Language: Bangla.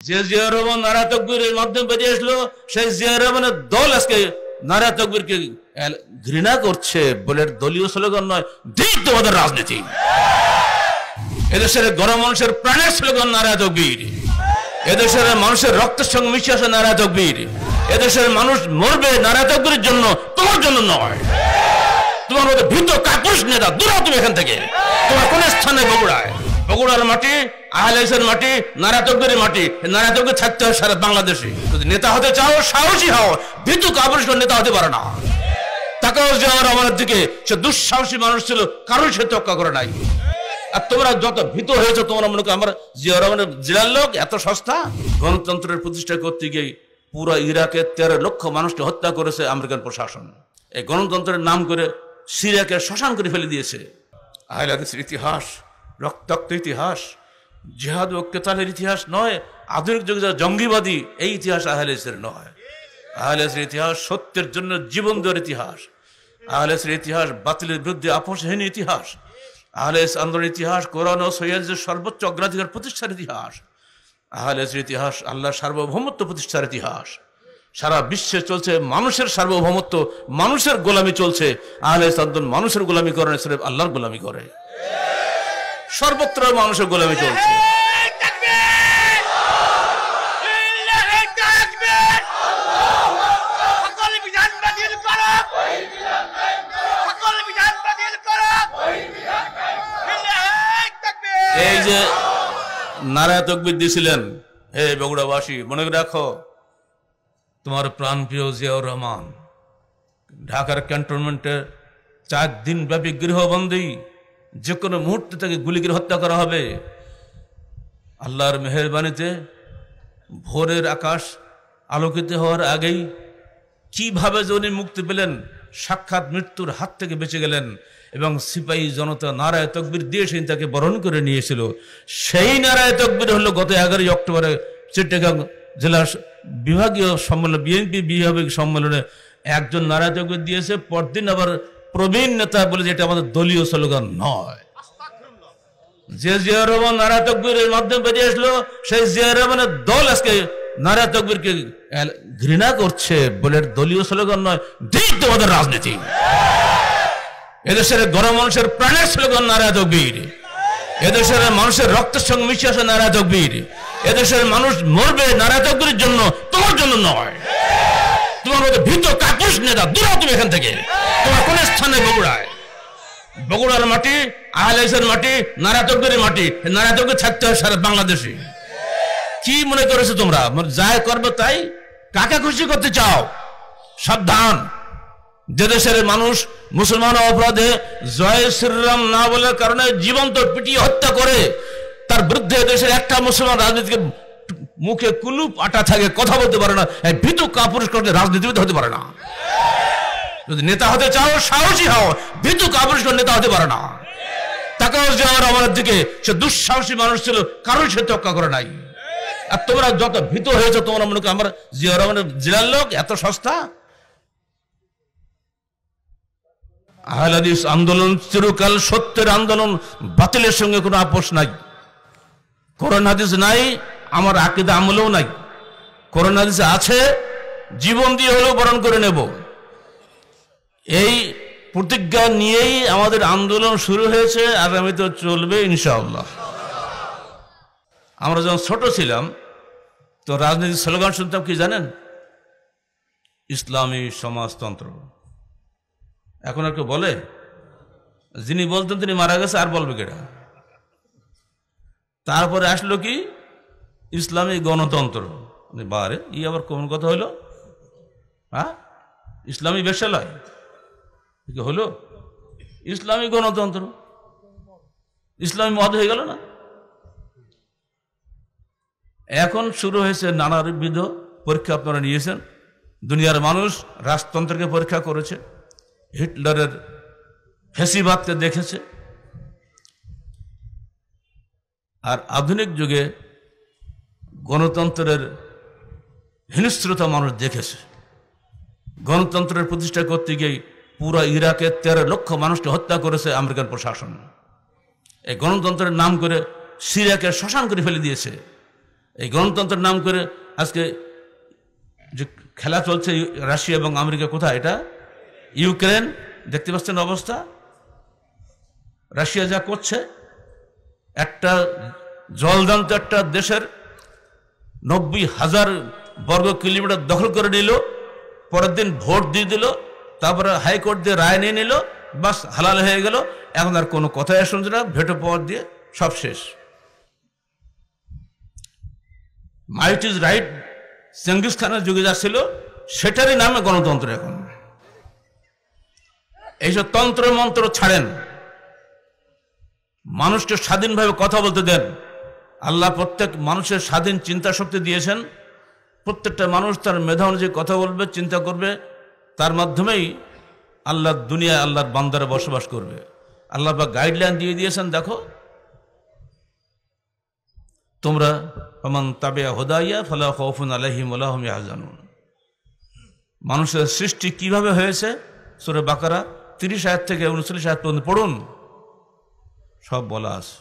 যে জিয়া রহমান নারা তাকবীরের মাধ্যমে বেরিয়ে আসলো, সেই জিয়া রহমানের দল আজকে নারা তাকবীরকে ঘৃণা করছে বলে দলীয় স্লোগান নয়, দিক তোমাদের রাজনীতি। এদেশের গরম মানুষের প্রাণের স্লোগান নারা তাকবীর। এদেশের মানুষের রক্তের সঙ্গে মিশে আসে নারা তাকবীর। এদেশের মানুষ মরবে নারা তাকবীরের জন্য, তোমার জন্য নয়। তোমার মধ্যে ভীত কাপুরুষ নেতা, দূর হও তুমি এখান থেকে। তোমার কোন স্থানে? বগুড়ায়। বগুড়ার মাটি, আহলে হাদিসের মাটি, নারা তাকবীরের মাটি। নারা তাকবীর থাকতে হয় সারা বাংলাদেশে। যদি নেতা হতে চাও সাহসী হও, ভীত কাপুরুষ নেতা হতে পারে না। তাকাও জিয়া রহমানের দিকে, সে দুঃসাহসী মানুষ ছিল, কারণ সে তোয়াক্কা করে নাই। আর তোমরা যত ভীত হয়েছো, তোমরা মনে করো আমার জিয়া রহমানের জেলার লোক এত সস্তা। গণতন্ত্রের প্রতিষ্ঠা করতে গিয়ে পুরো ইরাকে 13 লক্ষ মানুষকে হত্যা করেছে আমেরিকান প্রশাসন। এই গণতন্ত্রের নাম করে সিরিয়াকে শ্মশান করে ফেলে দিয়েছে। আহলে হাদিসের ইতিহাস রক্তাক্ত ইতিহাস, জিহাদ ও কেতালের ইতিহাস নয়। আধুনিক যুগে যারা জঙ্গিবাদী, এই ইতিহাস আহলে হাদিসের নয়। আহলে হাদিসের ইতিহাস সত্যের জন্য জীবন দেওয়ার ইতিহাস। আহলে হাদিসের ইতিহাস বাতিলের বিরুদ্ধে আপোষহীন ইতিহাস। আহলে হাদিস আন্দোলনের ইতিহাস কোরআন ও সহিহাদিসের সর্বোচ্চ অগ্রাধিকার প্রতিষ্ঠার ইতিহাস। আহলে হাদিসের ইতিহাস আল্লাহর সার্বভৌমত্ব প্রতিষ্ঠার ইতিহাস। সারা বিশ্বে চলছে মানুষের সার্বভৌমত্ব, মানুষের গোলামি চলছে। আহলে হাদিস আন্দোলন মানুষের গোলামি করে না, সির্ফ আল্লাহর গোলামি করে। সর্বত্র মানুষের গোলামি চলছে। এই যে নারা তাকবীর দিয়েছিলেন, হে বগুড়াবাসী, মনে রাখো তোমার প্রাণপ্রিয় জিয়াউর রহমান ঢাকার ক্যান্টনমেন্টে 4 দিন ব্যাপী গৃহবন্দী, যে কোনো মুহূর্তে তাকে গুলি করে হত্যা করা হবে। আল্লাহর মেহেরবানিতে ভোরের আকাশ আলোকিত হওয়ার আগেই কিভাবে উনি মুক্তি পেলেন, সাক্ষাৎ মৃত্যুর হাত থেকে বেঁচে গেলেন, এবং সিপাহী জনতা নারায়ে তাকবীর দিয়ে সেই তাকে বরণ করে নিয়েছিল। সেই নারায়ে তাকবীর হলো গত 11 অক্টোবরে চিটাগাং জেলা বিভাগীয় সম্মেলন, বিএনপি বিভাগীয় সম্মেলনে একজন নারায়ে তাকবীর দিয়েছে। পরদিন আবার প্রবীণ নেতা বলে যে এটা আমাদের দলীয় স্লোগান নয়। যে জিয়া রহমান নারায়ে তাকবীরের মাধ্যমে বেরিয়ে আসলো, সেই জিয়া রহমানের দল আজকে নারায়ে তাকবীরকে ঘৃণা করছে বলে দলীয় স্লোগান নয়, দিক তোমাদের রাজনীতি। এদেশের গরম মানুষের প্রাণের স্লোগান নারায়ে তাকবীর। এদেশের মানুষের রক্তের সঙ্গে মিশে আসে নারায়ে তাকবীর। এদেশের মানুষ মরবে নারায়ে তাকবীরের জন্য, তোমার জন্য নয়। তোমার মধ্যে ভীত কাপুরুষ নেতা, দূর হও তুমি এখান থেকে। তোমার কোন স্থানে? বগুড়ায়। বগুড়ার মাটি, আহলে হাদিসের মাটি, নারায়ে তাকবীরের মাটি। নারায়ে তাকবীর থাকতে হয় সারা বাংলাদেশে। কি মনে করেছো তোমরা যাই করবে তাই? কাকে খুশি করতে চাও? সাবধান। যে দেশের মানুষ মুসলমান অপরাধে জয় শ্রীরাম না বলার কারণে জীবন্ত পিটিয়ে হত্যা করে, তার বিরুদ্ধে দেশের একটা মুসলমান রাজনীতিকে মুখে কুলুপ আটা থাকে, কথা বলতে পারে না, ভীতু কাপুরুষ করতে রাজনীতিবিদ হতে পারে না। যদি নেতা হতে চাও সাহসী হও, ভীতু কাপুরুষ নেতা হতে পারে না। তাকাও জিয়া রহমানের দিকে, সে দুঃসাহসী মানুষ ছিল, কারণ সে তোয়াক্কা করে নাই। আর তোমরা যত ভীত হয়েছো, তোমরা মনে করো আমার জিয়া রহমানের জেলার লোক এত সস্তা। আহলে হাদিস আন্দোলন চিরকাল সত্যের আন্দোলন, বাতিলের সঙ্গে কোনো আপোষ নাই। কোরআন হাদিস নাই, আমার আকীদা আমলেও নাই। কোরআন হাদিস আছে, জীবন দিয়ে হলেও বরণ করে নেব, এই প্রতিজ্ঞা নিয়েই আমাদের আন্দোলন শুরু হয়েছে। আগামীতে চলবে ইনশাআল্লাহ। আমরা যখন ছোট ছিলাম তো রাজনীতির স্লোগান শুনতাম, কি জানেন? ইসলামী সমাজতন্ত্র। এখন আর কেউ বলে? যিনি বলতেন তিনি মারা গেছে, আর বলবে কেটা? তারপরে আসলো কি? ইসলামী গণতন্ত্র। বারে ই আবার কোন কথা হইল? হ্যাঁ, ইসলামী বেশ্যালয় হলো ইসলামী গণতন্ত্র, ইসলামী মত হয়ে গেল না? এখন শুরু হয়েছে নানাবিধ পরীক্ষা। আপনারা নিয়েছেন, দুনিয়ার মানুষ রাজতন্ত্রকে পরীক্ষা করেছে, হিটলারের ফ্যাসিবাদকে দেখেছে, আর আধুনিক যুগে গণতন্ত্রের হিংস্রতা মানুষ দেখেছে। গণতন্ত্রের প্রতিষ্ঠা করতে গিয়ে পুরো ইরাকে 13 লক্ষ মানুষকে হত্যা করেছে আমেরিকান প্রশাসন। এই গণতন্ত্রের নাম করে সিরিয়াকে শ্মশান করে ফেলে দিয়েছে। এই গণতন্ত্রের নাম করে আজকে যে খেলা চলছে রাশিয়া এবং আমেরিকা, কোথায় এটা? ইউক্রেন। দেখতে পাচ্ছেন অবস্থা। রাশিয়া যা করছে, একটা জলদান্ত একটা দেশের 90,000 বর্গ কিলোমিটার দখল করে নিল, পরের দিন ভোট দিয়ে দিল, তারপরে হাইকোর্ট দিয়ে রায় নিয়ে নিল, বাস হালাল হয়ে গেল। এখন আর কোনো কথাই শুনছে না, ভেটো পাওয়ার দিয়ে সব শেষ। মাইট ইজ রাইট চেঙ্গিস খানের যুগে যা ছিল সেটারই নামে গণতন্ত্র। এখন এইসব তন্ত্র মন্ত্র ছাড়েন, মানুষকে স্বাধীনভাবে কথা বলতে দেন। আল্লাহ প্রত্যেক মানুষের স্বাধীন চিন্তা শক্তি দিয়েছেন। প্রত্যেকটা মানুষ তার মেধা অনুযায়ী কথা বলবে, চিন্তা করবে, তার মাধ্যমেই আল্লাহর দুনিয়ায় আল্লাহর বান্দারা বসবাস করবে। আল্লাহ পাক গাইডলাইন দিয়ে দিয়েছেন। দেখো তোমরা ফামান তাবিআ হুদাইয়া ফালা খাউফুন আলাইহিম ওয়া লা হুম ইয়াহজানুন। মানুষের সৃষ্টি কিভাবে হয়েছে সূরা বাকারা 30 আয়াত থেকে 39 আয়াত পর্যন্ত পড়ুন, সব বলা আছে।